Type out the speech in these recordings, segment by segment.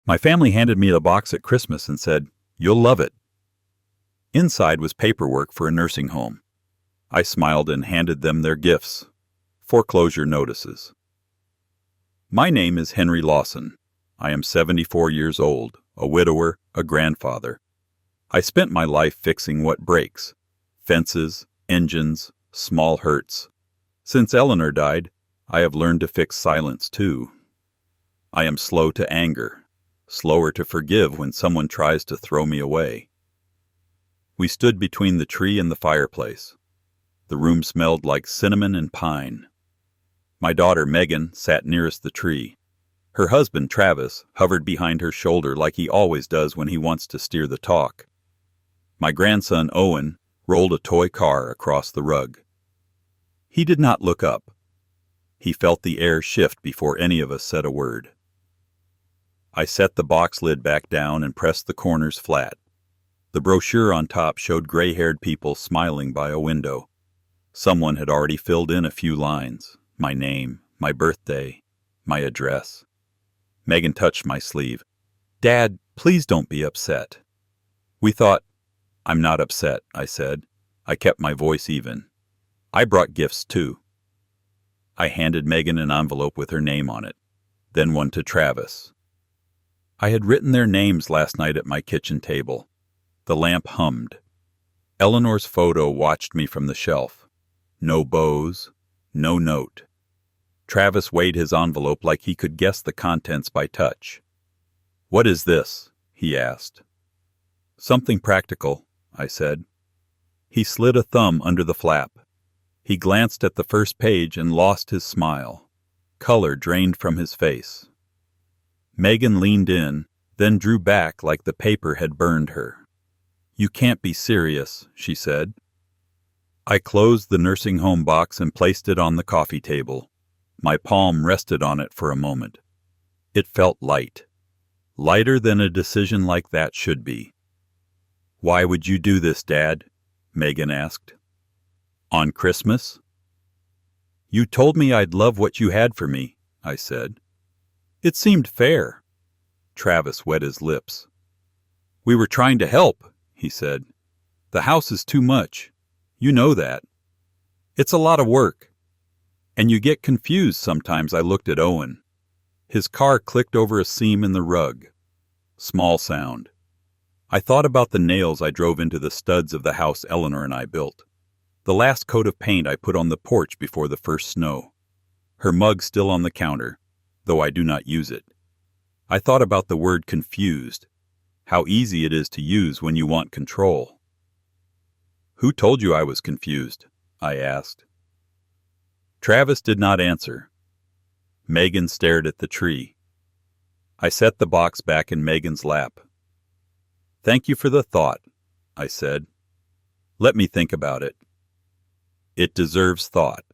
My family handed me the box at Christmas and said, "You'll love it." Inside was paperwork for a nursing home. I smiled and handed them their gifts. Foreclosure notices. My name is Henry Lawson. I am 74 years old, a widower, a grandfather. I spent my life fixing what breaks: fences, engines, small hurts. Since Eleanor died, I have learned to fix silence too. I am slow to anger, slower to forgive when someone tries to throw me away. We stood between the tree and the fireplace. The room smelled like cinnamon and pine. My daughter Megan sat nearest the tree. Her husband Travis hovered behind her shoulder like he always does when he wants to steer the talk. My grandson Owen rolled a toy car across the rug. He did not look up. He felt the air shift before any of us said a word. I set the box lid back down and pressed the corners flat. The brochure on top showed gray-haired people smiling by a window. Someone had already filled in a few lines: my name, my birthday, my address. Megan touched my sleeve. "Dad, please don't be upset." We thought. "I'm not upset," I said. I kept my voice even. "I brought gifts too." I handed Megan an envelope with her name on it, then one to Travis. I had written their names last night at my kitchen table. The lamp hummed. Eleanor's photo watched me from the shelf. No bows, no note. Travis weighed his envelope like he could guess the contents by touch. "What is this?" he asked. "Something practical," I said. He slid a thumb under the flap. He glanced at the first page and lost his smile. Color drained from his face. Megan leaned in, then drew back like the paper had burned her. "You can't be serious," she said. I closed the nursing home box and placed it on the coffee table. My palm rested on it for a moment. It felt light. Lighter than a decision like that should be. "Why would you do this, Dad?" Megan asked. "On Christmas?" "You told me I'd love what you had for me," I said. "It seemed fair." Travis wet his lips. "We were trying to help," he said. "The house is too much. You know that. It's a lot of work. And you get confused sometimes." I looked at Owen. His car clicked over a seam in the rug. Small sound. I thought about the nails I drove into the studs of the house Eleanor and I built. The last coat of paint I put on the porch before the first snow. Her mug still on the counter, though I do not use it. I thought about the word confused. How easy it is to use when you want control. "Who told you I was confused?" I asked. Travis did not answer. Megan stared at the tree. I set the box back in Megan's lap. "Thank you for the thought," I said. "Let me think about it." It deserves thought.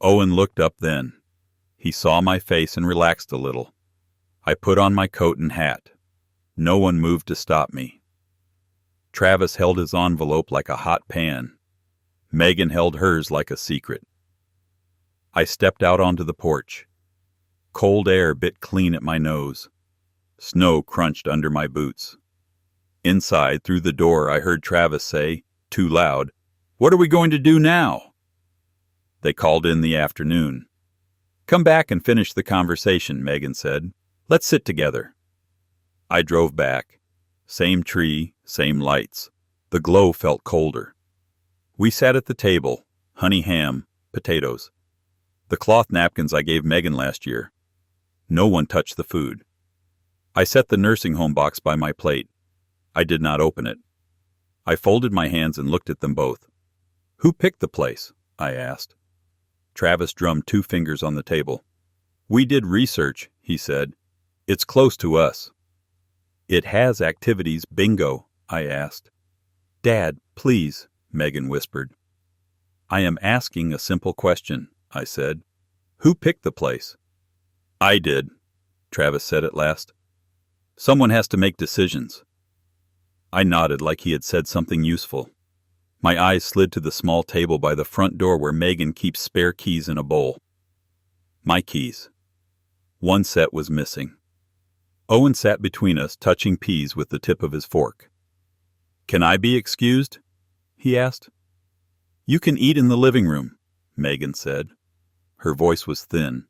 Owen looked up then. He saw my face and relaxed a little. I put on my coat and hat. No one moved to stop me. Travis held his envelope like a hot pan. Megan held hers like a secret. I stepped out onto the porch. Cold air bit clean at my nose. Snow crunched under my boots. Inside, through the door, I heard Travis say, too loud, "What are we going to do now?" They called in the afternoon. "Come back and finish the conversation," Megan said. "Let's sit together." I drove back. Same tree, same lights. The glow felt colder. We sat at the table, honey ham, potatoes. The cloth napkins I gave Megan last year. No one touched the food. I set the nursing home box by my plate. I did not open it. I folded my hands and looked at them both. "Who picked the place?" I asked. Travis drummed 2 fingers on the table. "We did research," he said. "It's close to us." "It has activities bingo?" I asked. "Dad, please," Megan whispered. "I am asking a simple question," I said. "Who picked the place?" "I did," Travis said at last. "Someone has to make decisions." I nodded like he had said something useful. My eyes slid to the small table by the front door where Megan keeps spare keys in a bowl. My keys. One set was missing. Owen sat between us, touching peas with the tip of his fork. "Can I be excused?" he asked. "You can eat in the living room," Megan said. Her voice was thin.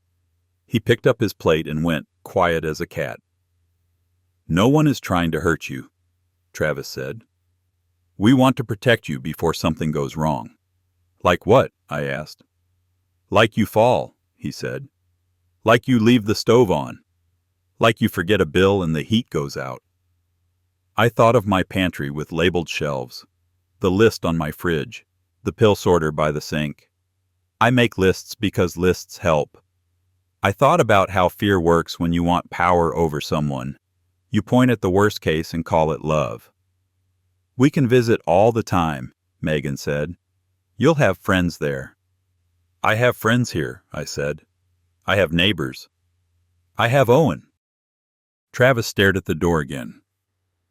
He picked up his plate and went, quiet as a cat. "No one is trying to hurt you," Travis said. "We want to protect you before something goes wrong." "Like what?" I asked. "Like you fall," he said. "Like you leave the stove on. Like you forget a bill and the heat goes out." I thought of my pantry with labeled shelves, the list on my fridge, the pill sorter by the sink. I make lists because lists help. I thought about how fear works when you want power over someone. You point at the worst case and call it love. "We can visit all the time," Megan said. "You'll have friends there." "I have friends here," I said. "I have neighbors. I have Owen." Travis stared at the door again.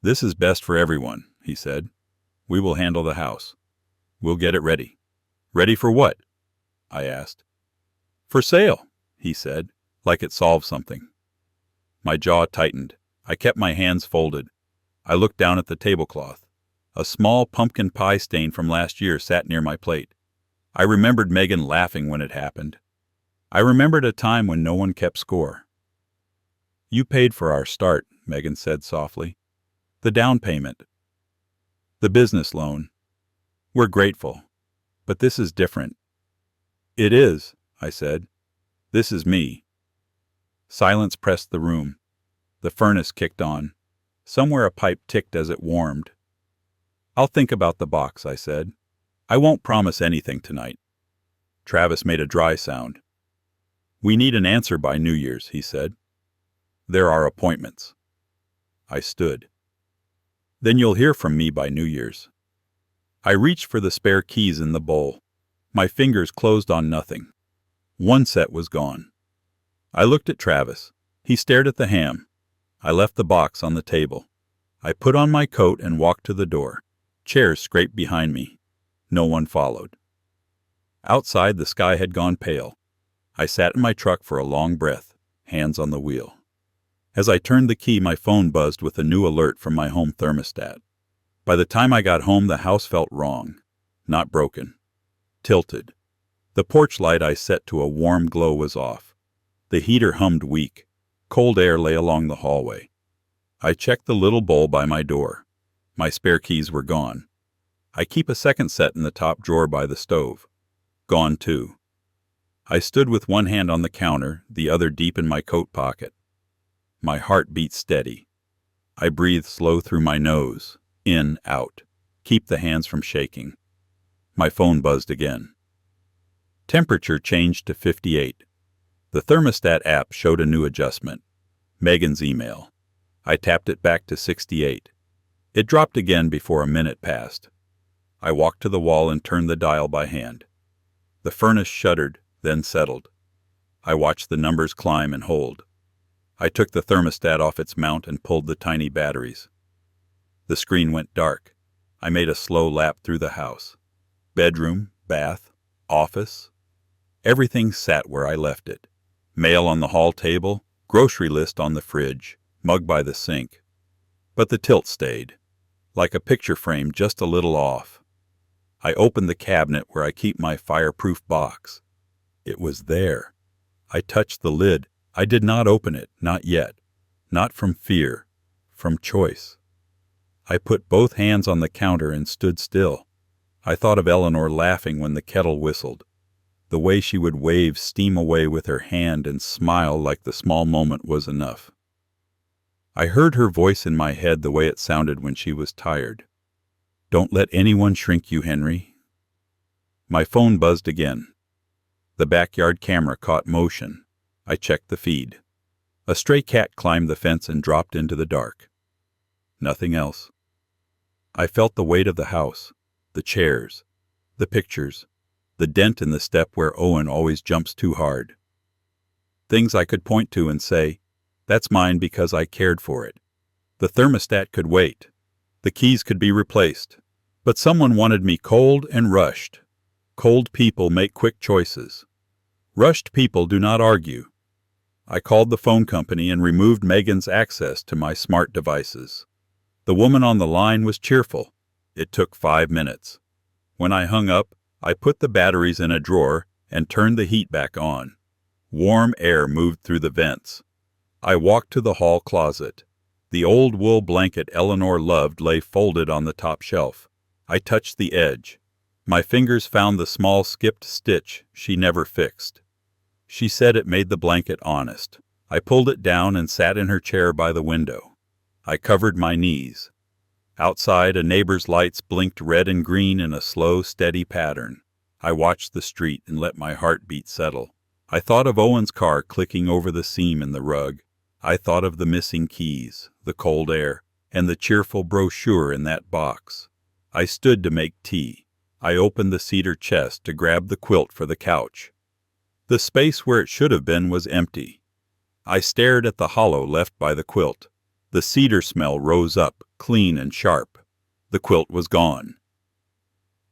"This is best for everyone," he said. "We will handle the house. We'll get it ready." "Ready for what?" I asked. "For sale," he said, like it solved something. My jaw tightened. I kept my hands folded. I looked down at the tablecloth. A small pumpkin pie stain from last year sat near my plate. I remembered Megan laughing when it happened. I remembered a time when no one kept score. "You paid for our start," Megan said softly. "The down payment. The business loan. We're grateful. But this is different." "It is," I said. "This is me." Silence pressed the room. The furnace kicked on. Somewhere a pipe ticked as it warmed. "I'll think about the box," I said. "I won't promise anything tonight." Travis made a dry sound. "We need an answer by New Year's," he said. "There are appointments." I stood. "Then you'll hear from me by New Year's." I reached for the spare keys in the bowl. My fingers closed on nothing. One set was gone. I looked at Travis. He stared at the ham. I left the box on the table. I put on my coat and walked to the door. Chairs scraped behind me. No one followed. Outside, the sky had gone pale. I sat in my truck for a long breath, hands on the wheel. As I turned the key, my phone buzzed with a new alert from my home thermostat. By the time I got home, the house felt wrong. Not broken. Tilted. The porch light I set to a warm glow was off. The heater hummed weak. Cold air lay along the hallway. I checked the little bowl by my door. My spare keys were gone. I keep a second set in the top drawer by the stove. Gone too. I stood with one hand on the counter, the other deep in my coat pocket. My heart beat steady. I breathed slow through my nose, in, out. Keep the hands from shaking. My phone buzzed again. Temperature changed to 58. The thermostat app showed a new adjustment. Megan's email. I tapped it back to 68. It dropped again before a minute passed. I walked to the wall and turned the dial by hand. The furnace shuddered, then settled. I watched the numbers climb and hold. I took the thermostat off its mount and pulled the tiny batteries. The screen went dark. I made a slow lap through the house. Bedroom, bath, office. Everything sat where I left it. Mail on the hall table, grocery list on the fridge, mug by the sink. But the tilt stayed, like a picture frame just a little off. I opened the cabinet where I keep my fireproof box. It was there. I touched the lid. I did not open it, not yet. Not from fear, from choice. I put both hands on the counter and stood still. I thought of Eleanor laughing when the kettle whistled. The way she would wave steam away with her hand and smile like the small moment was enough. I heard her voice in my head the way it sounded when she was tired. "Don't let anyone shrink you, Henry." My phone buzzed again. The backyard camera caught motion. I checked the feed. A stray cat climbed the fence and dropped into the dark. Nothing else. I felt the weight of the house, the chairs, the pictures, the dent in the step where Owen always jumps too hard. Things I could point to and say, "That's mine because I cared for it." The thermostat could wait. The keys could be replaced. But someone wanted me cold and rushed. Cold people make quick choices. Rushed people do not argue. I called the phone company and removed Megan's access to my smart devices. The woman on the line was cheerful. It took 5 minutes. When I hung up, I put the batteries in a drawer and turned the heat back on. Warm air moved through the vents. I walked to the hall closet. The old wool blanket Eleanor loved lay folded on the top shelf. I touched the edge. My fingers found the small skipped stitch she never fixed. She said it made the blanket honest. I pulled it down and sat in her chair by the window. I covered my knees. Outside, a neighbor's lights blinked red and green in a slow, steady pattern. I watched the street and let my heartbeat settle. I thought of Owen's car clicking over the seam in the rug. I thought of the missing keys, the cold air, and the cheerful brochure in that box. I stood to make tea. I opened the cedar chest to grab the quilt for the couch. The space where it should have been was empty. I stared at the hollow left by the quilt. The cedar smell rose up, clean and sharp. The quilt was gone.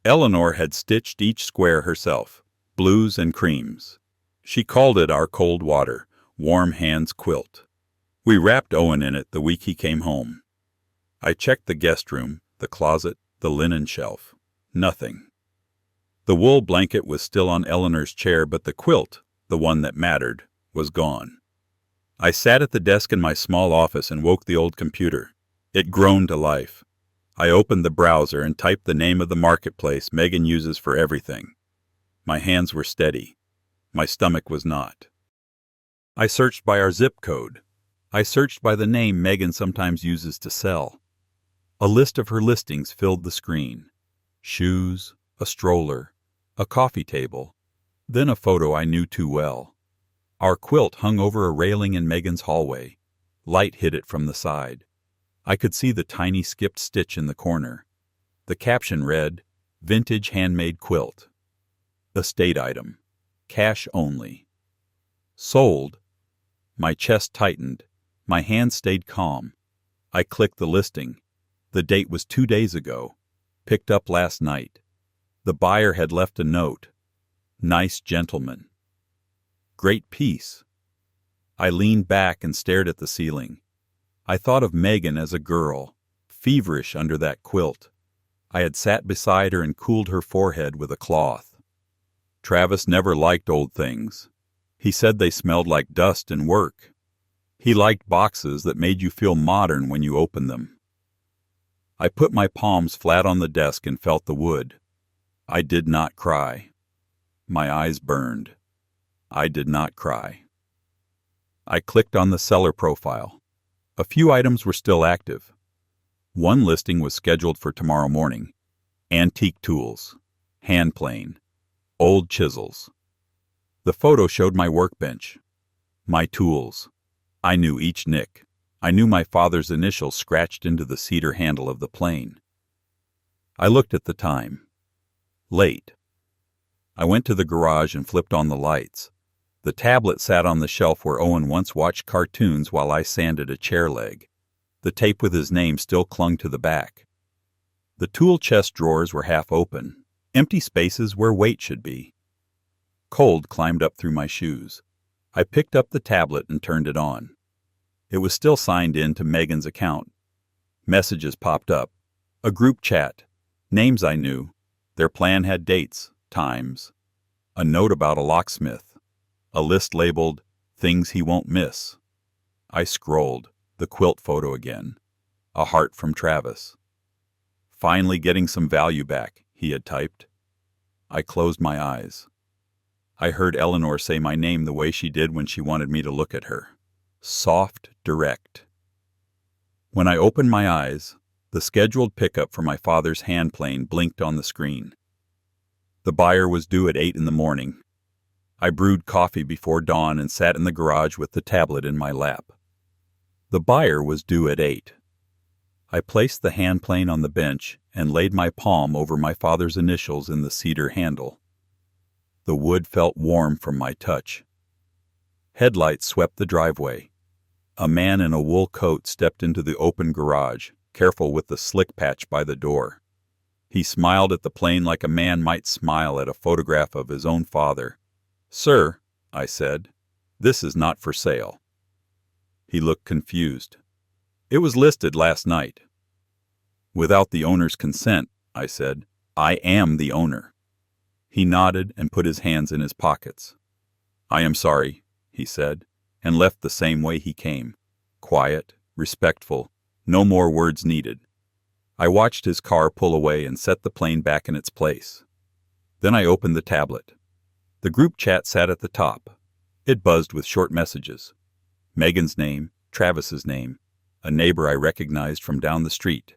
Eleanor had stitched each square herself, blues and creams. She called it our cold water, warm hands quilt. We wrapped Owen in it the week he came home. I checked the guest room, the closet, the linen shelf. Nothing. The wool blanket was still on Eleanor's chair, but the quilt, the one that mattered, was gone. I sat at the desk in my small office and woke the old computer. It groaned to life. I opened the browser and typed the name of the marketplace Megan uses for everything. My hands were steady. My stomach was not. I searched by our zip code. I searched by the name Megan sometimes uses to sell. A list of her listings filled the screen. Shoes, a stroller, a coffee table, then a photo I knew too well. Our quilt hung over a railing in Megan's hallway. Light hit it from the side. I could see the tiny skipped stitch in the corner. The caption read, "Vintage handmade quilt. Estate item. Cash only." Sold. My chest tightened. My hands stayed calm. I clicked the listing. The date was 2 days ago. Picked up last night. The buyer had left a note. "Nice gentleman. Great piece." I leaned back and stared at the ceiling. I thought of Megan as a girl, feverish under that quilt. I had sat beside her and cooled her forehead with a cloth. Travis never liked old things. He said they smelled like dust and work. He liked boxes that made you feel modern when you opened them. I put my palms flat on the desk and felt the wood. I did not cry. My eyes burned. I did not cry. I clicked on the seller profile. A few items were still active. One listing was scheduled for tomorrow morning. Antique tools. Hand plane. Old chisels. The photo showed my workbench. My tools. I knew each nick. I knew my father's initials scratched into the cedar handle of the plane. I looked at the time. Late. I went to the garage and flipped on the lights. The tablet sat on the shelf where Owen once watched cartoons while I sanded a chair leg. The tape with his name still clung to the back. The tool chest drawers were half open, empty spaces where weight should be. Cold climbed up through my shoes. I picked up the tablet and turned it on. It was still signed in to Megan's account. Messages popped up. A group chat. Names I knew. Their plan had dates, times. A note about a locksmith. A list labeled, "Things he won't miss." I scrolled. The quilt photo again. A heart from Travis. "Finally getting some value back," he had typed. I closed my eyes. I heard Eleanor say my name the way she did when she wanted me to look at her. Soft, direct. When I opened my eyes, the scheduled pickup for my father's hand plane blinked on the screen. The buyer was due at 8 in the morning. I brewed coffee before dawn and sat in the garage with the tablet in my lap. The buyer was due at 8. I placed the hand plane on the bench and laid my palm over my father's initials in the cedar handle. The wood felt warm from my touch. Headlights swept the driveway. A man in a wool coat stepped into the open garage, careful with the slick patch by the door. He smiled at the plane like a man might smile at a photograph of his own father. "Sir," I said. This is not for sale." He looked confused. "It was listed last night." "Without the owner's consent," I said. "I am the owner." He nodded and put his hands in his pockets. "I am sorry," he said, and left the same way he came. Quiet, respectful, no more words needed. I watched his car pull away and set the plane back in its place. Then I opened the tablet. The group chat sat at the top. It buzzed with short messages. Megan's name, Travis's name, a neighbor I recognized from down the street.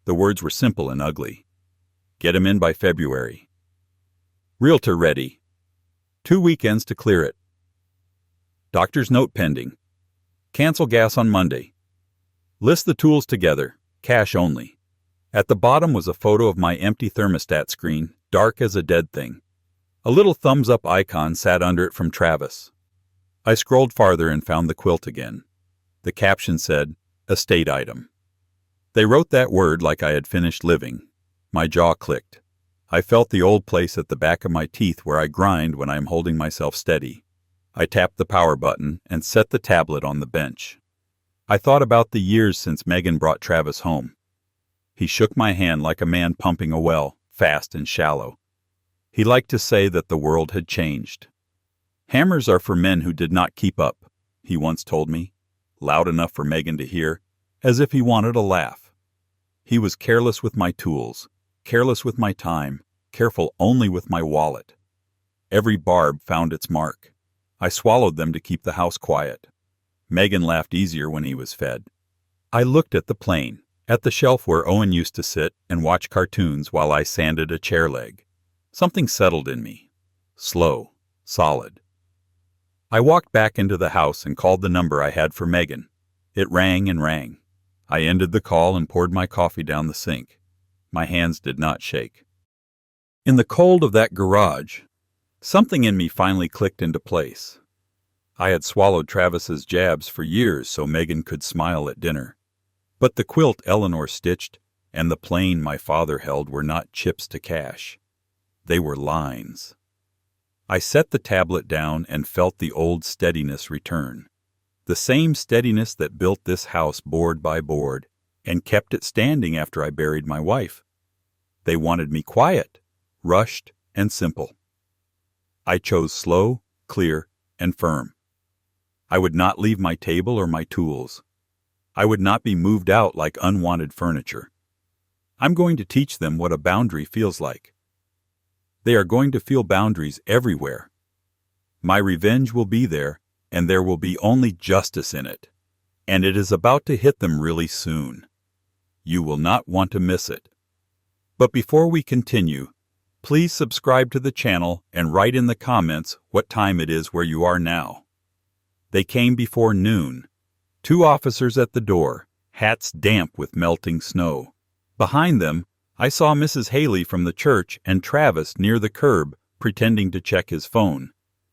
The words were simple and ugly. "Get him in by February." "Realtor ready. 2 weekends to clear it." "Doctor's note pending. Cancel gas on Monday. List the tools together. Cash only." At the bottom was a photo of my empty thermostat screen, dark as a dead thing. A little thumbs-up icon sat under it from Travis. I scrolled farther and found the quilt again. The caption said, "Estate item." They wrote that word like I had finished living. My jaw clicked. I felt the old place at the back of my teeth where I grind when I am holding myself steady. I tapped the power button and set the tablet on the bench. I thought about the years since Megan brought Travis home. He shook my hand like a man pumping a well, fast and shallow. He liked to say that the world had changed. "Hammers are for men who did not keep up," he once told me, loud enough for Megan to hear, as if he wanted a laugh. He was careless with my tools, careless with my time, careful only with my wallet. Every barb found its mark. I swallowed them to keep the house quiet. Megan laughed easier when he was fed. I looked at the plane, at the shelf where Owen used to sit and watch cartoons while I sanded a chair leg. Something settled in me. Slow, solid. I walked back into the house and called the number I had for Megan. It rang and rang. I ended the call and poured my coffee down the sink. My hands did not shake. In the cold of that garage, something in me finally clicked into place. I had swallowed Travis's jabs for years so Megan could smile at dinner. But the quilt Eleanor stitched and the plane my father held were not chips to cash. They were lines. I set the tablet down and felt the old steadiness return. The same steadiness that built this house board by board and kept it standing after I buried my wife. They wanted me quiet, rushed, and simple. I chose slow, clear, and firm. I would not leave my table or my tools. I would not be moved out like unwanted furniture. I'm going to teach them what a boundary feels like. They are going to feel boundaries everywhere. My revenge will be there, and there will be only justice in it. And it is about to hit them really soon. You will not want to miss it. But before we continue, please subscribe to the channel and write in the comments what time it is where you are now. They came before noon. 2 officers at the door, hats damp with melting snow. Behind them, I saw Mrs. Haley from the church and Travis near the curb, pretending to check his phone.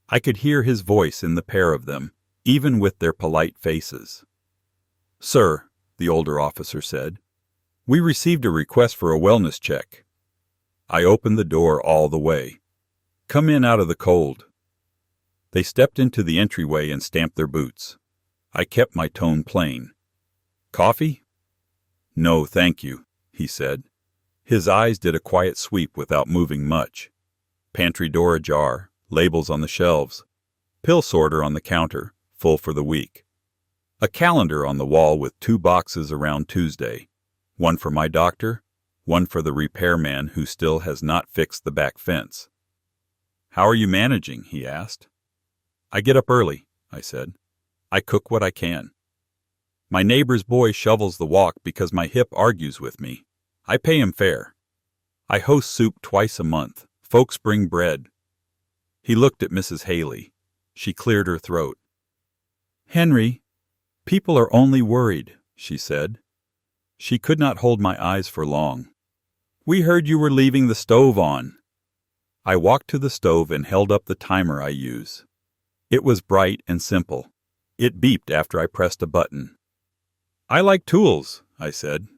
I could hear his voice in the pair of them, even with their polite faces. "Sir," the older officer said, "we received a request for a wellness check." I opened the door all the way. "Come in out of the cold." They stepped into the entryway and stamped their boots. I kept my tone plain. "Coffee?" "No, thank you," he said. His eyes did a quiet sweep without moving much. Pantry door ajar, labels on the shelves, pill sorter on the counter, full for the week. A calendar on the wall with 2 boxes around Tuesday, one for my doctor, one for the repairman who still has not fixed the back fence. "How are you managing?" he asked. "I get up early," I said. "I cook what I can. My neighbor's boy shovels the walk because my hip argues with me. I pay him fair. I host soup twice a month. Folks bring bread." He looked at Mrs. Haley. She cleared her throat. "Henry, people are only worried," she said. She could not hold my eyes for long. "We heard you were leaving the stove on." I walked to the stove and held up the timer I use. It was bright and simple. It beeped after I pressed a button. "I like tools," I said.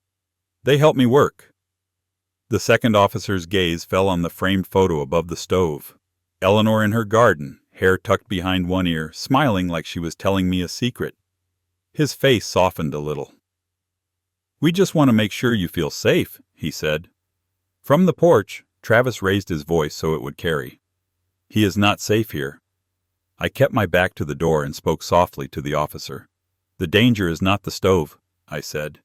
"They help me work." The second officer's gaze fell on the framed photo above the stove. Eleanor in her garden, hair tucked behind one ear, smiling like she was telling me a secret. His face softened a little. "We just want to make sure you feel safe," he said. From the porch, Travis raised his voice so it would carry. "He is not safe here." I kept my back to the door and spoke softly to the officer. "The danger is not the stove," I said.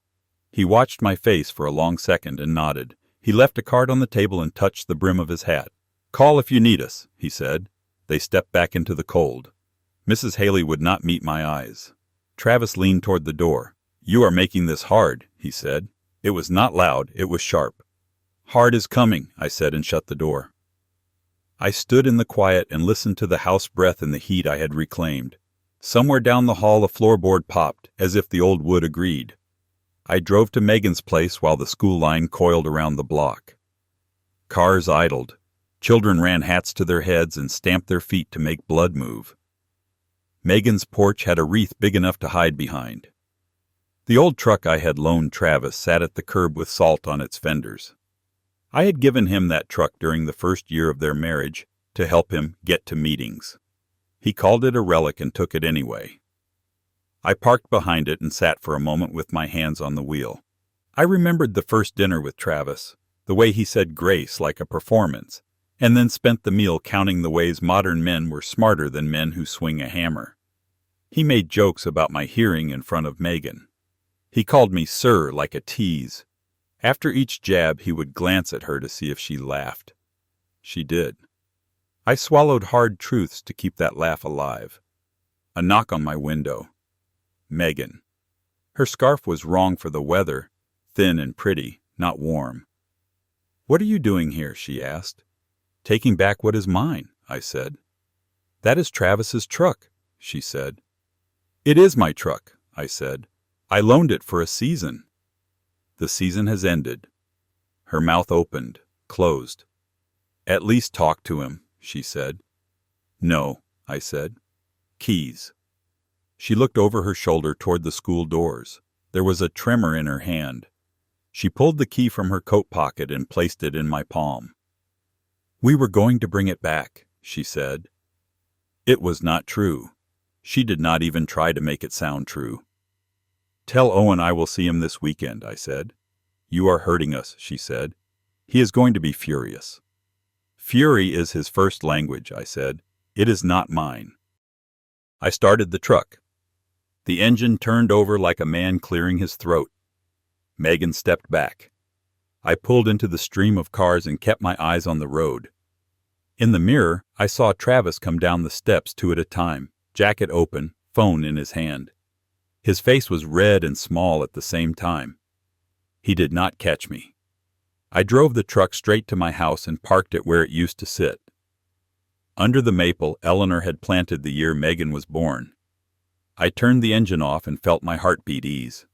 He watched my face for a long second and nodded. He left a card on the table and touched the brim of his hat. "Call if you need us," he said. They stepped back into the cold. Mrs. Haley would not meet my eyes. Travis leaned toward the door. "You are making this hard," he said. It was not loud, it was sharp. "Hard is coming," I said and shut the door. I stood in the quiet and listened to the house breath in the heat I had reclaimed. Somewhere down the hall a floorboard popped, as if the old wood agreed. I drove to Megan's place while the school line coiled around the block. Cars idled. Children ran hats to their heads and stamped their feet to make blood move. Megan's porch had a wreath big enough to hide behind. The old truck I had loaned Travis sat at the curb with salt on its fenders. I had given him that truck during the first year of their marriage to help him get to meetings. He called it a relic and took it anyway. I parked behind it and sat for a moment with my hands on the wheel. I remembered the first dinner with Travis, the way he said grace like a performance, and then spent the meal counting the ways modern men were smarter than men who swing a hammer. He made jokes about my hearing in front of Megan. He called me sir like a tease. After each jab, he would glance at her to see if she laughed. She did. I swallowed hard truths to keep that laugh alive. A knock on my window. Megan. Her scarf was wrong for the weather, thin and pretty, not warm. "What are you doing here?" she asked. "Taking back what is mine," I said. "That is Travis's truck," she said. "It is my truck," I said. "I loaned it for a season." "The season has ended." Her mouth opened, closed. "At least talk to him," she said. "No," I said. "Keys." She looked over her shoulder toward the school doors. There was a tremor in her hand. She pulled the key from her coat pocket and placed it in my palm. "We were going to bring it back," she said. It was not true. She did not even try to make it sound true. "Tell Owen I will see him this weekend," I said. "You are hurting us," she said. "He is going to be furious." "Fury is his first language," I said. "It is not mine." I started the truck. The engine turned over like a man clearing his throat. Megan stepped back. I pulled into the stream of cars and kept my eyes on the road. In the mirror, I saw Travis come down the steps 2 at a time, jacket open, phone in his hand. His face was red and small at the same time. He did not catch me. I drove the truck straight to my house and parked it where it used to sit. Under the maple Eleanor had planted the year Megan was born. I turned the engine off and felt my heartbeat ease.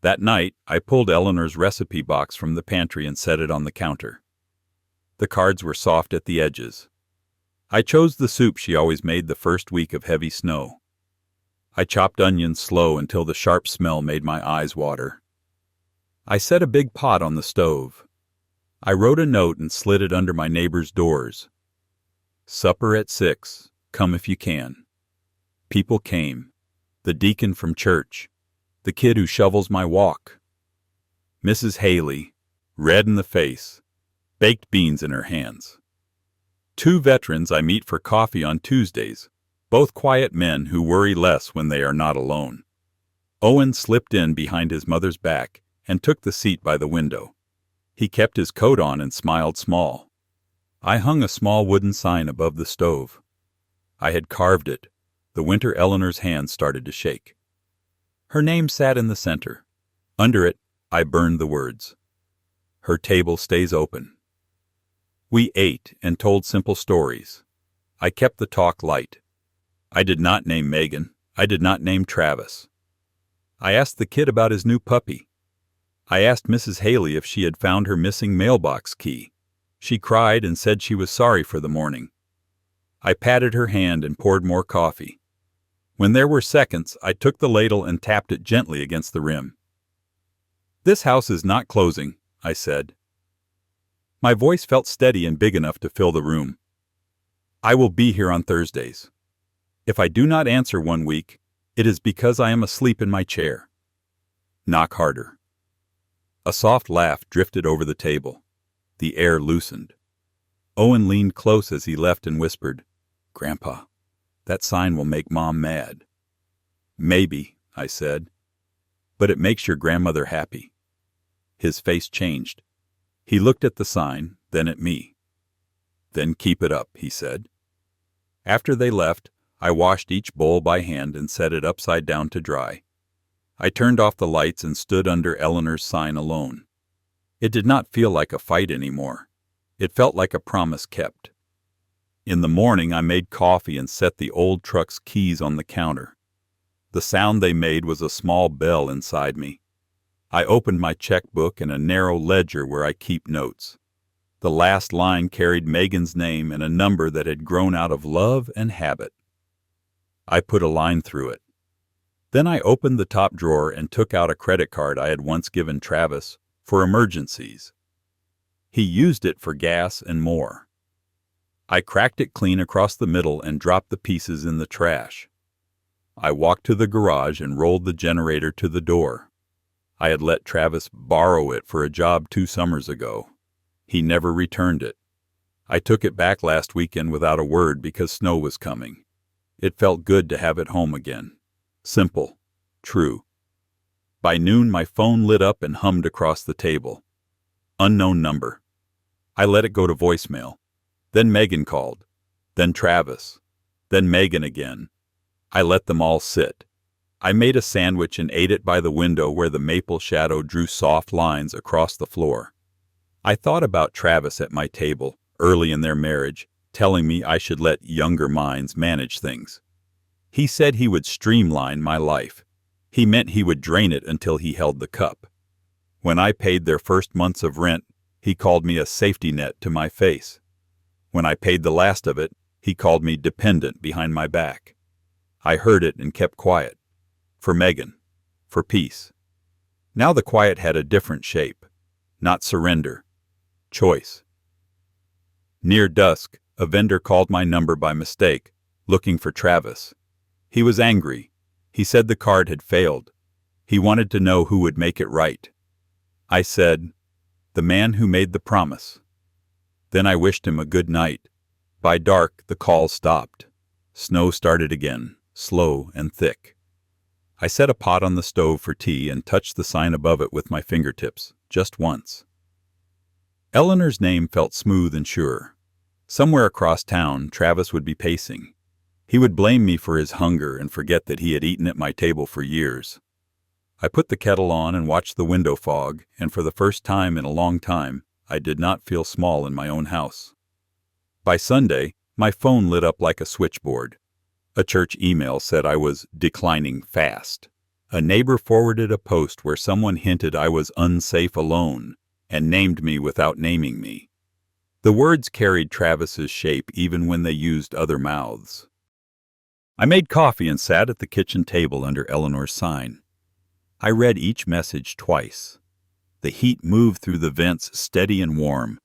That night, I pulled Eleanor's recipe box from the pantry and set it on the counter. The cards were soft at the edges. I chose the soup she always made the first week of heavy snow. I chopped onions slow until the sharp smell made my eyes water. I set a big pot on the stove. I wrote a note and slid it under my neighbor's doors. "Supper at 6. Come if you can." People came. The deacon from church. The kid who shovels my walk. Mrs. Haley, red in the face, baked beans in her hands. 2 veterans I meet for coffee on Tuesdays, both quiet men who worry less when they are not alone. Owen slipped in behind his mother's back and took the seat by the window. He kept his coat on and smiled small. I hung a small wooden sign above the stove. I had carved it. The winter Eleanor's hand started to shake. Her name sat in the center. Under it, I burned the words. "Her table stays open." We ate and told simple stories. I kept the talk light. I did not name Megan. I did not name Travis. I asked the kid about his new puppy. I asked Mrs. Haley if she had found her missing mailbox key. She cried and said she was sorry for the morning. I patted her hand and poured more coffee. When there were seconds, I took the ladle and tapped it gently against the rim. "This house is not closing," I said. My voice felt steady and big enough to fill the room. I will be here on Thursdays. If I do not answer 1 week, it is because I am asleep in my chair. Knock harder. A soft laugh drifted over the table. The air loosened. Owen leaned close as he left and whispered, "Grandpa, that sign will make Mom mad." "Maybe," I said, "but it makes your grandmother happy." His face changed. He looked at the sign, then at me. "Then keep it up," he said. After they left, I washed each bowl by hand and set it upside down to dry. I turned off the lights and stood under Eleanor's sign alone. It did not feel like a fight anymore. It felt like a promise kept. In the morning, I made coffee and set the old truck's keys on the counter. The sound they made was a small bell inside me. I opened my checkbook and a narrow ledger where I keep notes. The last line carried Megan's name and a number that had grown out of love and habit. I put a line through it. Then I opened the top drawer and took out a credit card I had once given Travis for emergencies. He used it for gas and more. I cracked it clean across the middle and dropped the pieces in the trash. I walked to the garage and rolled the generator to the door. I had let Travis borrow it for a job 2 summers ago. He never returned it. I took it back last weekend without a word because snow was coming. It felt good to have it home again. Simple. True. By noon, my phone lit up and hummed across the table. Unknown number. I let it go to voicemail. Then Megan called. Then Travis. Then Megan again. I let them all sit. I made a sandwich and ate it by the window where the maple shadow drew soft lines across the floor. I thought about Travis at my table, early in their marriage, telling me I should let younger minds manage things. He said he would streamline my life. He meant he would drain it until he held the cup. When I paid their first months of rent, he called me a safety net to my face. When I paid the last of it, he called me dependent behind my back. I heard it and kept quiet. For Megan. For peace. Now the quiet had a different shape. Not surrender. Choice. Near dusk, a vendor called my number by mistake, looking for Travis. He was angry. He said the card had failed. He wanted to know who would make it right. I said, "The man who made the promise." Then I wished him a good night. By dark, the call stopped. Snow started again, slow and thick. I set a pot on the stove for tea and touched the sign above it with my fingertips, just once. Eleanor's name felt smooth and sure. Somewhere across town, Travis would be pacing. He would blame me for his hunger and forget that he had eaten at my table for years. I put the kettle on and watched the window fog, and for the first time in a long time, I did not feel small in my own house. By Sunday, my phone lit up like a switchboard. A church email said I was declining fast. A neighbor forwarded a post where someone hinted I was unsafe alone and named me without naming me. The words carried Travis's shape even when they used other mouths. I made coffee and sat at the kitchen table under Eleanor's sign. I read each message twice. The heat moved through the vents steady and warm.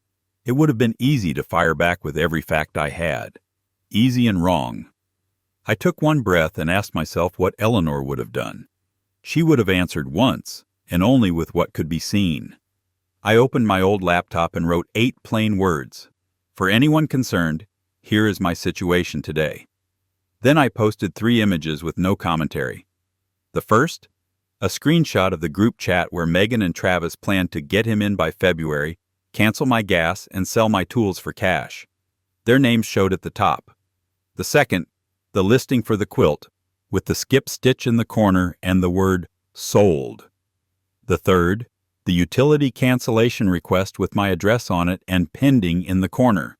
It would have been easy to fire back with every fact I had. Easy and wrong. I took one breath and asked myself what Eleanor would have done. She would have answered once, and only with what could be seen. I opened my old laptop and wrote 8 plain words. For anyone concerned, here is my situation today. Then I posted 3 images with no commentary. The first, a screenshot of the group chat where Megan and Travis planned to get him in by February, cancel my gas, and sell my tools for cash. Their names showed at the top. The second, the listing for the quilt, with the skip stitch in the corner and the word sold. The third, the utility cancellation request with my address on it and pending in the corner.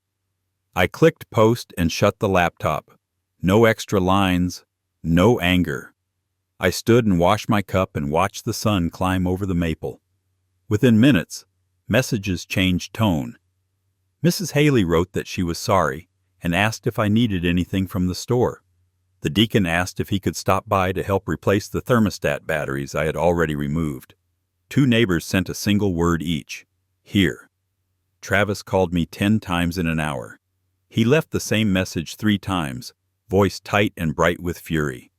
I clicked post and shut the laptop. No extra lines, no anger. I stood and washed my cup and watched the sun climb over the maple. Within minutes, messages changed tone. Mrs. Haley wrote that she was sorry and asked if I needed anything from the store. The deacon asked if he could stop by to help replace the thermostat batteries I had already removed. 2 neighbors sent a single word each. Here. Travis called me 10 times in an hour. He left the same message 3 times, voice tight and bright with fury.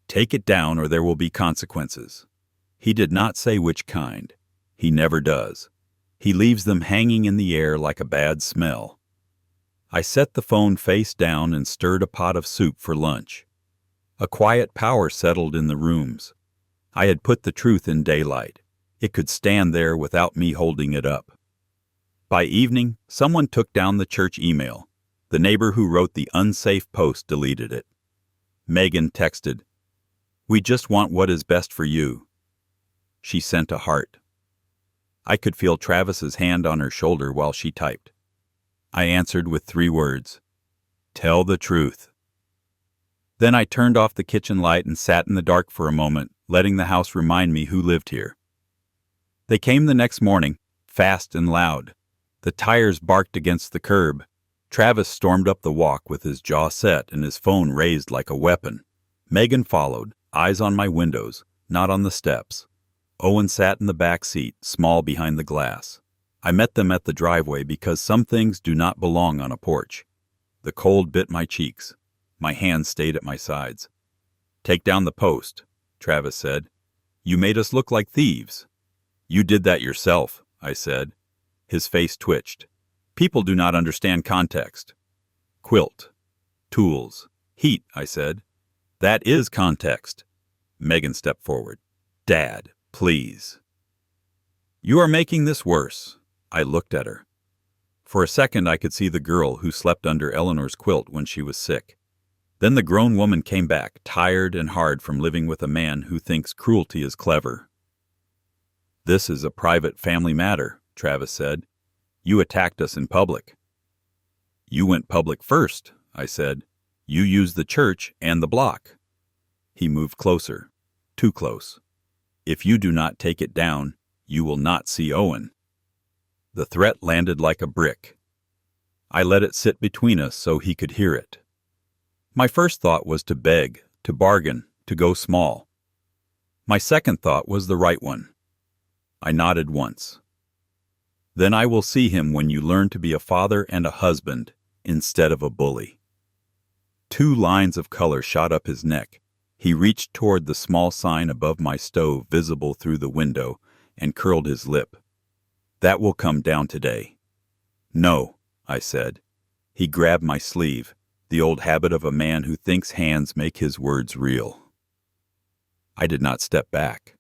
Take it down or there will be consequences. He did not say which kind. He never does. He leaves them hanging in the air like a bad smell. I set the phone face down and stirred a pot of soup for lunch. A quiet power settled in the rooms. I had put the truth in daylight. It could stand there without me holding it up. By evening, someone took down the church email. The neighbor who wrote the unsafe post deleted it. Megan texted, "We just want what is best for you." She sent a heart. I could feel Travis's hand on her shoulder while she typed. I answered with 3 words, "Tell the truth." Then I turned off the kitchen light and sat in the dark for a moment, letting the house remind me who lived here. They came the next morning, fast and loud. The tires barked against the curb. Travis stormed up the walk with his jaw set and his phone raised like a weapon. Megan followed, eyes on my windows, not on the steps. Owen sat in the back seat, small behind the glass. I met them at the driveway because some things do not belong on a porch. The cold bit my cheeks. My hands stayed at my sides. "Take down the post," Travis said. "You made us look like thieves." "You did that yourself," I said. His face twitched. "People do not understand context." "Quilt. Tools. Heat," I said. "That is context." Megan stepped forward. "Dad, please." "You are making this worse." I looked at her. For a second I could see the girl who slept under Eleanor's quilt when she was sick. Then the grown woman came back, tired and hard from living with a man who thinks cruelty is clever. "This is a private family matter," Travis said. "You attacked us in public." "You went public first," I said. "You used the church and the block." He moved closer. Too close. "If you do not take it down, you will not see Owen." The threat landed like a brick. I let it sit between us so he could hear it. My first thought was to beg, to bargain, to go small. My second thought was the right one. I nodded once. "Then I will see him when you learn to be a father and a husband instead of a bully." 2 lines of color shot up his neck. He reached toward the small sign above my stove visible through the window and curled his lip. "That will come down today." "No," I said. He grabbed my sleeve, the old habit of a man who thinks hands make his words real. I did not step back.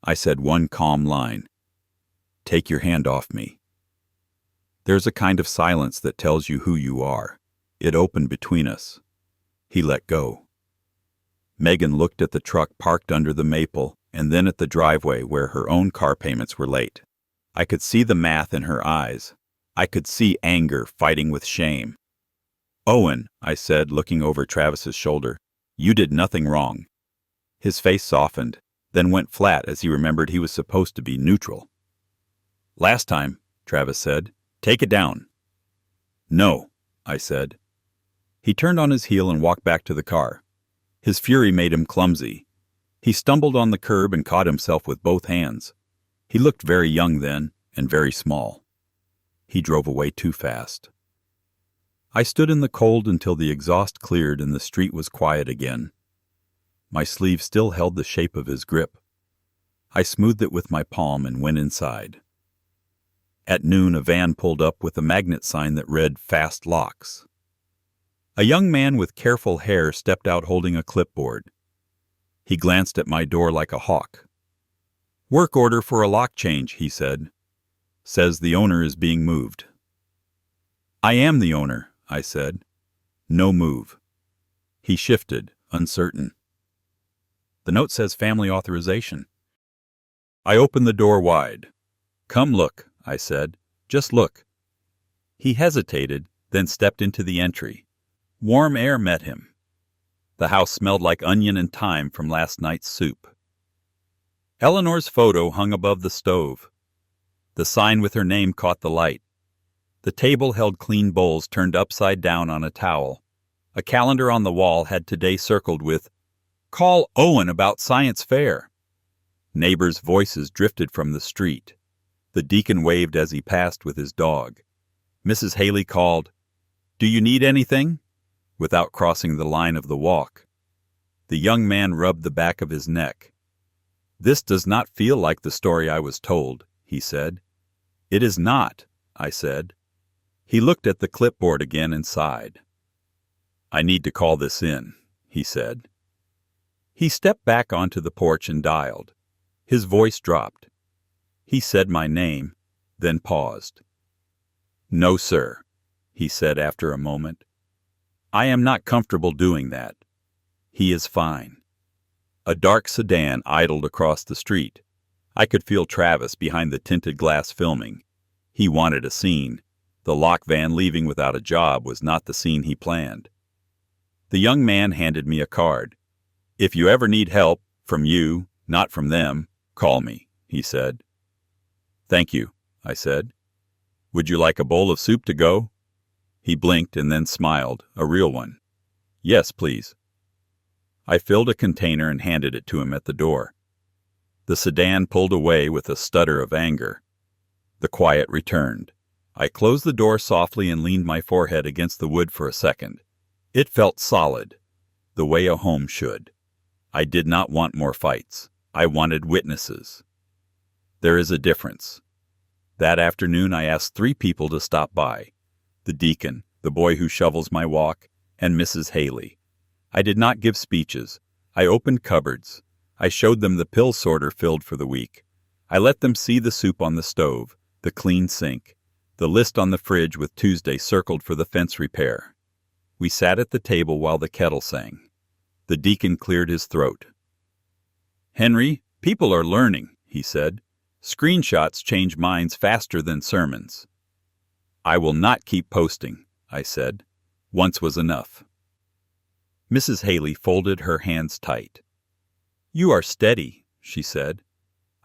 I said one calm line. "Take your hand off me." There's a kind of silence that tells you who you are. It opened between us. He let go. Megan looked at the truck parked under the maple and then at the driveway where her own car payments were late. I could see the math in her eyes. I could see anger fighting with shame. "Owen," I said, looking over Travis's shoulder, "you did nothing wrong." His face softened, then went flat as he remembered he was supposed to be neutral. "Last time," Travis said, "take it down." "No," I said. He turned on his heel and walked back to the car. His fury made him clumsy. He stumbled on the curb and caught himself with both hands. He looked very young then, and very small. He drove away too fast. I stood in the cold until the exhaust cleared and the street was quiet again. My sleeve still held the shape of his grip. I smoothed it with my palm and went inside. At noon, a van pulled up with a magnet sign that read "Fast Locks." A young man with careful hair stepped out holding a clipboard. He glanced at my door like a hawk. "Work order for a lock change," he said. "Says the owner is being moved." "I am the owner," I said. "No move." He shifted, uncertain. "The note says family authorization." I opened the door wide. "Come look," I said. "Just look." He hesitated, then stepped into the entry. Warm air met him. The house smelled like onion and thyme from last night's soup. Eleanor's photo hung above the stove. The sign with her name caught the light. The table held clean bowls turned upside down on a towel. A calendar on the wall had today circled with, "Call Owen about science fair." Neighbors' voices drifted from the street. The deacon waved as he passed with his dog. Mrs. Haley called, Do you need anything? Without crossing the line of the walk. The young man rubbed the back of his neck. This does not feel like the story I was told, he said. It is not, I said. He looked at the clipboard again and sighed. I need to call this in, he said. He stepped back onto the porch and dialed. His voice dropped. He said my name, then paused. No, sir, he said after a moment. I am not comfortable doing that. He is fine. A dark sedan idled across the street. I could feel Travis behind the tinted glass filming. He wanted a scene. The lock van leaving without a job was not the scene he planned. The young man handed me a card. If you ever need help, from you, not from them, call me, he said. Thank you, I said. Would you like a bowl of soup to go? He blinked and then smiled, a real one. Yes, please. I filled a container and handed it to him at the door. The sedan pulled away with a stutter of anger. The quiet returned. I closed the door softly and leaned my forehead against the wood for a second. It felt solid, the way a home should. I did not want more fights. I wanted witnesses. There is a difference. That afternoon I asked 3 people to stop by. The deacon, the boy who shovels my walk, and Mrs. Haley. I did not give speeches. I opened cupboards. I showed them the pill sorter filled for the week. I let them see the soup on the stove, the clean sink, the list on the fridge with Tuesday circled for the fence repair. We sat at the table while the kettle sang. The deacon cleared his throat. Henry, people are learning, he said. Screenshots change minds faster than sermons. I will not keep posting, I said. Once was enough. Mrs. Haley folded her hands tight. You are steady, she said.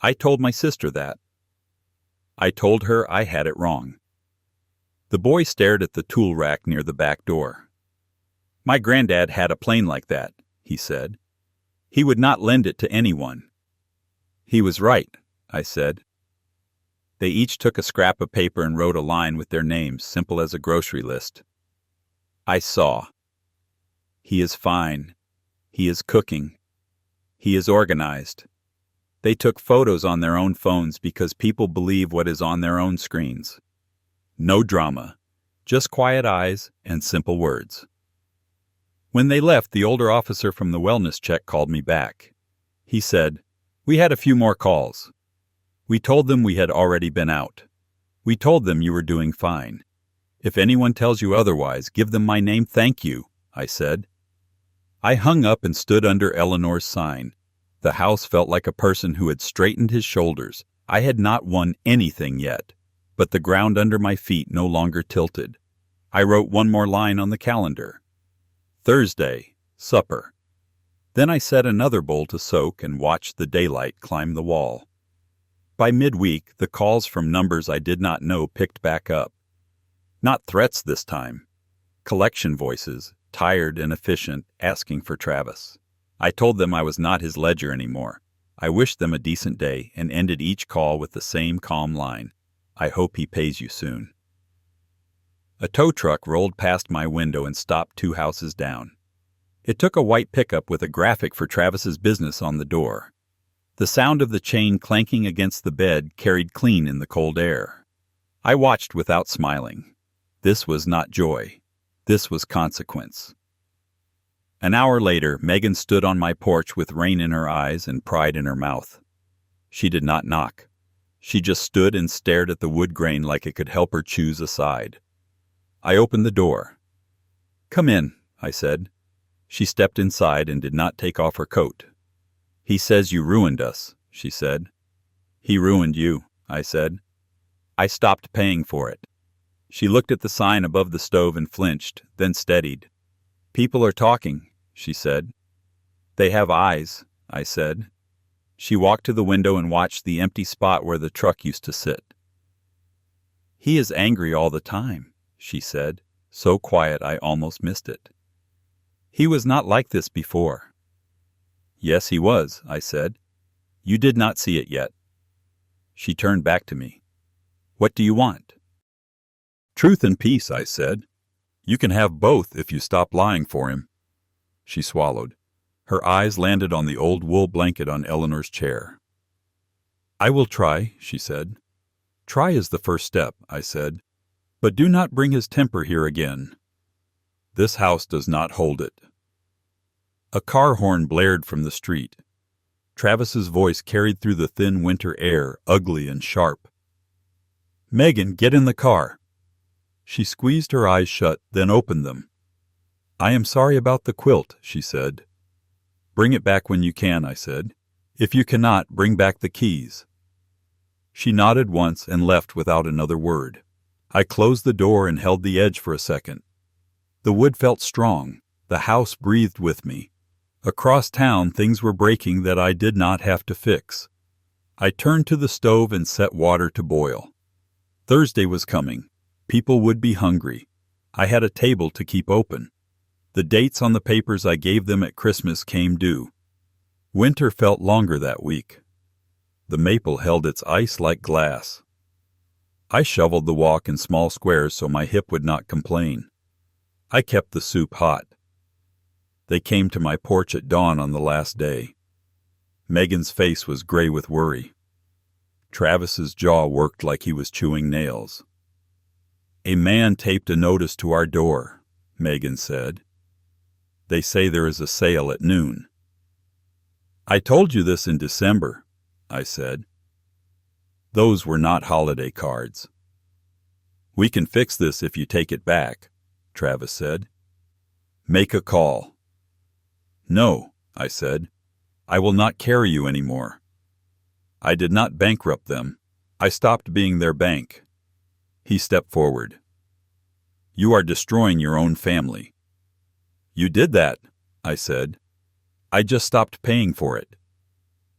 I told my sister that. I told her I had it wrong. The boy stared at the tool rack near the back door. My granddad had a plane like that, he said. He would not lend it to anyone. He was right, I said. They each took a scrap of paper and wrote a line with their names, simple as a grocery list. I saw. He is fine. He is cooking. He is organized. They took photos on their own phones because people believe what is on their own screens. No drama, just quiet eyes and simple words. When they left, the older officer from the wellness check called me back. He said, We had a few more calls. We told them we had already been out. We told them you were doing fine. If anyone tells you otherwise, give them my name, thank you, I said. I hung up and stood under Eleanor's sign. The house felt like a person who had straightened his shoulders. I had not won anything yet, but the ground under my feet no longer tilted. I wrote one more line on the calendar. Thursday, supper. Then I set another bowl to soak and watched the daylight climb the wall. By midweek, the calls from numbers I did not know picked back up. Not threats this time. Collection voices, tired and efficient, asking for Travis. I told them I was not his ledger anymore. I wished them a decent day and ended each call with the same calm line. I hope he pays you soon. A tow truck rolled past my window and stopped 2 houses down. It took a white pickup with a graphic for Travis's business on the door. The sound of the chain clanking against the bed carried clean in the cold air. I watched without smiling. This was not joy. This was consequence. An hour later, Megan stood on my porch with rain in her eyes and pride in her mouth. She did not knock. She just stood and stared at the wood grain like it could help her choose a side. I opened the door. Come in, I said. She stepped inside and did not take off her coat. He says you ruined us, she said. He ruined you, I said. I stopped paying for it. She looked at the sign above the stove and flinched, then steadied. People are talking, she said. They have eyes, I said. She walked to the window and watched the empty spot where the truck used to sit. He is angry all the time, she said, so quiet I almost missed it. He was not like this before. Yes, he was, I said. You did not see it yet. She turned back to me. What do you want? Truth and peace, I said. You can have both if you stop lying for him. She swallowed. Her eyes landed on the old wool blanket on Eleanor's chair. I will try, she said. Try is the first step, I said. But do not bring his temper here again. This house does not hold it. A car horn blared from the street. Travis's voice carried through the thin winter air, ugly and sharp. Megan, get in the car. She squeezed her eyes shut, then opened them. I am sorry about the quilt, she said. Bring it back when you can, I said. If you cannot, bring back the keys. She nodded once and left without another word. I closed the door and held the edge for a second. The wood felt strong. The house breathed with me. Across town, things were breaking that I did not have to fix. I turned to the stove and set water to boil. Thursday was coming. People would be hungry. I had a table to keep open. The dates on the papers I gave them at Christmas came due. Winter felt longer that week. The maple held its ice like glass. I shoveled the walk in small squares so my hip would not complain. I kept the soup hot. They came to my porch at dawn on the last day. Megan's face was gray with worry. Travis's jaw worked like he was chewing nails. A man taped a notice to our door, Megan said. They say there is a sale at noon. I told you this in December, I said. Those were not holiday cards. We can fix this if you take it back, Travis said. Make a call. No, I said. I will not carry you anymore. I did not bankrupt them. I stopped being their bank. He stepped forward. You are destroying your own family. You did that, I said. I just stopped paying for it.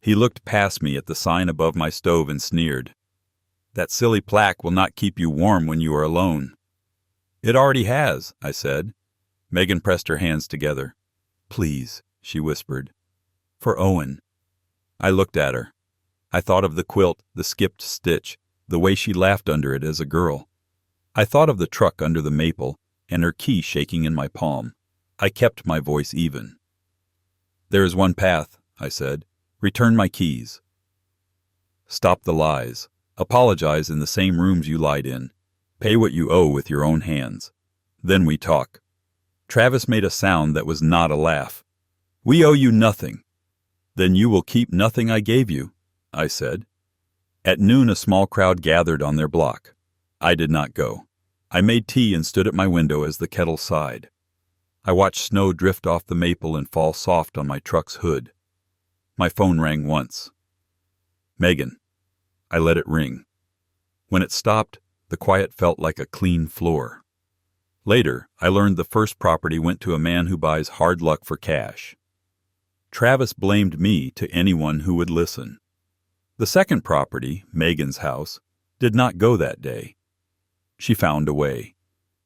He looked past me at the sign above my stove and sneered. That silly plaque will not keep you warm when you are alone. It already has, I said. Megan pressed her hands together. Please, she whispered. For Owen. I looked at her. I thought of the quilt, the skipped stitch, the way she laughed under it as a girl. I thought of the truck under the maple and her key shaking in my palm. I kept my voice even. There is one path, I said. Return my keys. Stop the lies. Apologize in the same rooms you lied in. Pay what you owe with your own hands. Then we talk. Travis made a sound that was not a laugh. We owe you nothing. Then you will keep nothing I gave you, I said. At noon a small crowd gathered on their block. I did not go. I made tea and stood at my window as the kettle sighed. I watched snow drift off the maple and fall soft on my truck's hood. My phone rang once. Megan. I let it ring. When it stopped, the quiet felt like a clean floor. Later, I learned the first property went to a man who buys hard luck for cash. Travis blamed me to anyone who would listen. The second property, Megan's house, did not go that day. She found a way.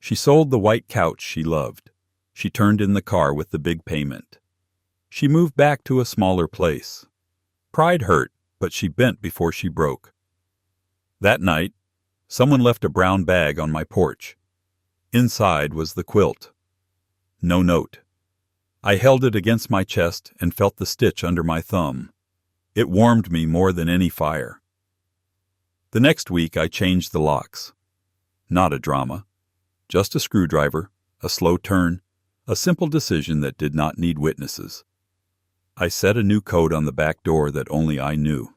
She sold the white couch she loved. She turned in the car with the big payment. She moved back to a smaller place. Pride hurt, but she bent before she broke. That night, someone left a brown bag on my porch. Inside was the quilt. No note. I held it against my chest and felt the stitch under my thumb. It warmed me more than any fire. The next week I changed the locks. Not a drama. Just a screwdriver, a slow turn, a simple decision that did not need witnesses. I set a new code on the back door that only I knew.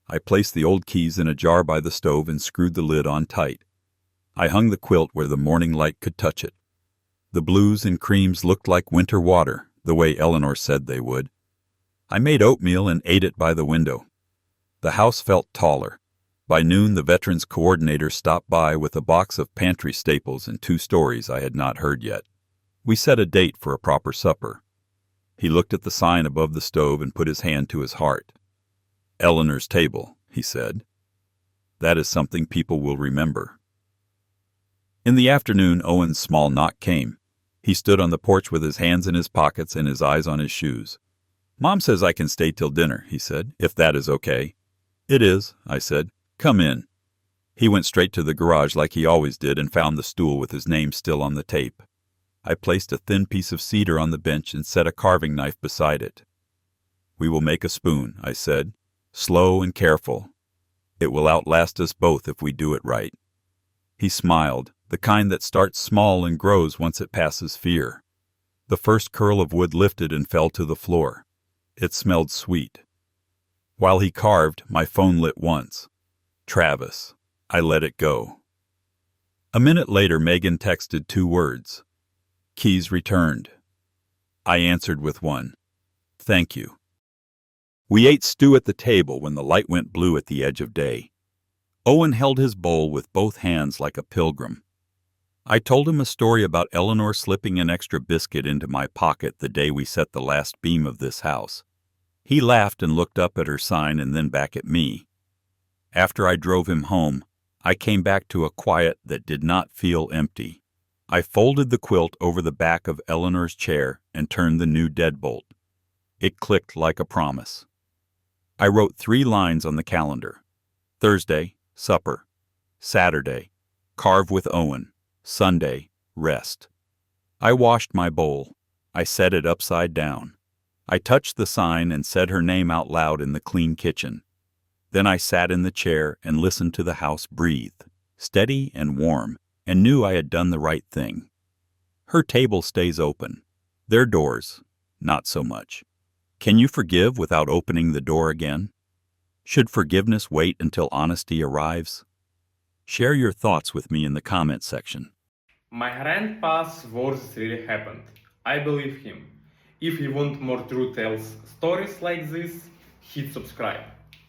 I placed the old keys in a jar by the stove and screwed the lid on tight. I hung the quilt where the morning light could touch it. The blues and creams looked like winter water, the way Eleanor said they would. I made oatmeal and ate it by the window. The house felt taller. By noon, the Veterans Coordinator stopped by with a box of pantry staples and 2 stories I had not heard yet. We set a date for a proper supper. He looked at the sign above the stove and put his hand to his heart. Eleanor's table, he said. That is something people will remember. In the afternoon, Owen's small knock came. He stood on the porch with his hands in his pockets and his eyes on his shoes. Mom says I can stay till dinner, he said, if that is okay. It is, I said. Come in. He went straight to the garage like he always did and found the stool with his name still on the tape. I placed a thin piece of cedar on the bench and set a carving knife beside it. "We will make a spoon," I said, "slow and careful. It will outlast us both if we do it right." He smiled, the kind that starts small and grows once it passes fear. The first curl of wood lifted and fell to the floor. It smelled sweet. While he carved, my phone lit once. Travis. I let it go. A minute later, Megan texted 2 words. "Keys returned." I answered with one. "Thank you." We ate stew at the table when the light went blue at the edge of day. Owen held his bowl with both hands like a pilgrim. I told him a story about Eleanor slipping an extra biscuit into my pocket the day we set the last beam of this house. He laughed and looked up at her sign and then back at me. After I drove him home, I came back to a quiet that did not feel empty. I folded the quilt over the back of Eleanor's chair and turned the new deadbolt. It clicked like a promise. I wrote 3 lines on the calendar. Thursday, supper. Saturday, carve with Owen. Sunday, rest. I washed my bowl. I set it upside down. I touched the sign and said her name out loud in the clean kitchen. Then I sat in the chair and listened to the house breathe, steady and warm, and knew I had done the right thing. Her table stays open. Their doors, not so much. Can you forgive without opening the door again? Should forgiveness wait until honesty arrives? Share your thoughts with me in the comment section. My grandpa's words really happened. I believe him. If you want more true tales stories like this, hit subscribe.